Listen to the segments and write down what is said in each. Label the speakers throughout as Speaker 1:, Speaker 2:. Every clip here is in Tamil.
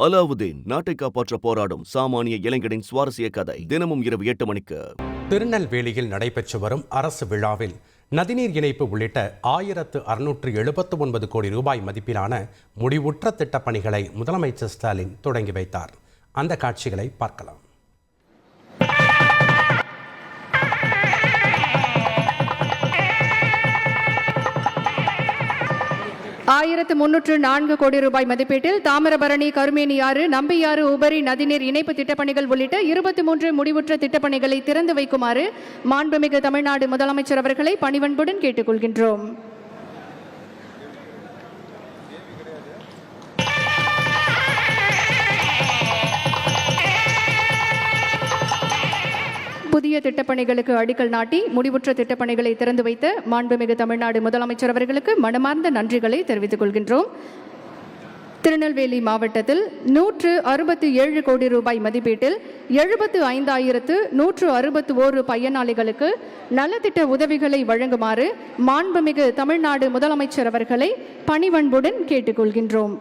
Speaker 1: அலாவுதீன் நாட்டை காப்பாற்ற போராடும் சாமானிய இளைஞனின் சுவாரஸ்ய கதை தினமும் இரவு 8 மணிக்கு.
Speaker 2: திருநெல்வேலியில் நடைபெற்று வரும் அரசு விழாவில் நதிநீர் இணைப்பு உள்ளிட்ட 1679 கோடி ரூபாய் மதிப்பிலான முடிவுற்ற திட்டப்பணிகளை முதலமைச்சர் ஸ்டாலின் தொடங்கி வைத்தார். அந்த காட்சிகளை பார்க்கலாம்.
Speaker 3: 1304 கோடி ரூபாய் மதிப்பீட்டில் தாமிரபரணி, கருமேனியாறு, நம்பியாறு, உபரி நதிநீர் இணைப்பு திட்டப்பணிகள் உள்ளிட்ட 23 முடிவுற்ற திட்டப்பணிகளை திறந்து வைக்குமாறு மாண்புமிகு தமிழ்நாடு முதலமைச்சர் அவர்களை பணிவன்புடன் கேட்டுக்கொள்கின்றோம். புதிய திட்டப்பணிகளுக்கு அடிக்கல் நாட்டி முடிவுற்ற திட்டப்பணிகளை திறந்து வைத்த மாண்புமிகு தமிழ்நாடு முதலமைச்சர் அவர்களுக்கு மனமார்ந்த நன்றிகளை தெரிவித்துக் கொள்கின்றோம். திருநெல்வேலி மாவட்டத்தில் 167 கோடி ரூபாய் மதிப்பீட்டில் 75,161 பயனாளிகளுக்கு நலத்திட்ட உதவிகளை வழங்குமாறு மாண்புமிகு தமிழ்நாடு முதலமைச்சர் அவர்களை பணிவன்புடன் கேட்டுக்கொள்கின்றோம்.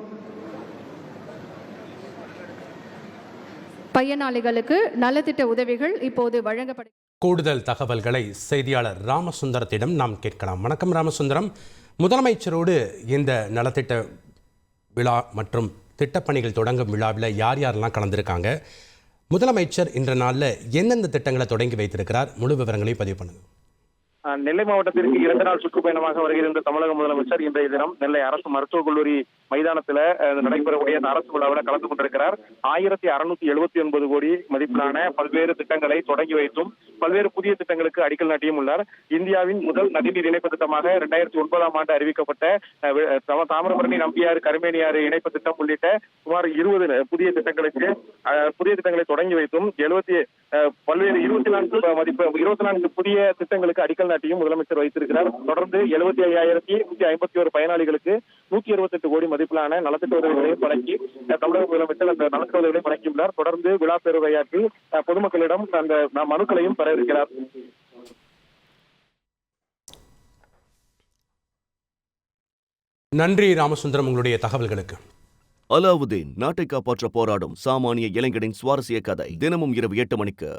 Speaker 3: பயனாளிகளுக்கு நலத்திட்ட உதவிகள் இப்போது வழங்கப்படும்.
Speaker 2: கூடுதல் தகவல்களை செய்தியாளர் ராமசுந்தரத்திடம் நாம் கேட்கலாம். வணக்கம் ராமசுந்தரம், முதலமைச்சரோடு இந்த நலத்திட்ட விழா மற்றும் திட்டப்பணிகள் தொடங்கும் விழாவில் யார் யாரெல்லாம் கலந்துருக்காங்க? முதலமைச்சர் இன்ற நாளில் எந்தெந்த திட்டங்களை தொடங்கி வைத்திருக்கிறார்? முழு விவரங்களையும் பதிவு பண்ணுங்க.
Speaker 4: நெல்லை மாவட்டத்திற்கு 2 நாள் சுற்றுப்பயணமாக வருகின்ற தமிழக முதலமைச்சர் இன்றைய தினம் நெல்லை அரசு மருத்துவக் கல்லூரி மைதானத்தில் நடைபெறக்கூடிய அந்த அரசு விழாவில் கலந்து கொண்டிருக்கிறார். 1679 கோடி மதிப்பிலான பல்வேறு திட்டங்களை தொடங்கி வைத்தும் பல்வேறு புதிய திட்டங்களுக்கு அடிக்கல் நாட்டியும் உள்ளார். இந்தியாவின் முதல் நதிநீர் இணைப்பு திட்டமாக 2009ஆம் ஆண்டு அறிவிக்கப்பட்ட தாமிரபரணி, நம்பியாறு, கருமேனியாறு இணைப்பு திட்டம் உள்ளிட்ட சுமார் 20 புதிய திட்டங்களை தொடங்கி வைத்தும் பல்வேறு 24 புதிய திட்டங்களுக்கு அடிக்கல் நாட்டியும் முதலமைச்சர் வைத்திருக்கிறார். தொடர்ந்து 75,151 பயனாளிகளுக்கு 168 கோடி மதிப்பிலான நலத்திட்ட உதவிகளையும் வழங்கி தமிழக முதலமைச்சர் அந்த நலத்திட்ட உதவிகளையும் வழங்கியுள்ளார். தொடர்ந்து விழா பேருரையாற்றி பொதுமக்களிடம் அந்த மனுக்களையும் பெற இருக்கிறார்.
Speaker 2: நன்றி ராமசுந்தரம், உங்களுடைய தகவல்களுக்கு.
Speaker 1: அலாவுதீன் நாட்டை காப்பாற்ற போராடும் சாமானிய இளைஞனின் சுவாரஸ்ய கதை தினமும் இரவு 8 மணிக்கு.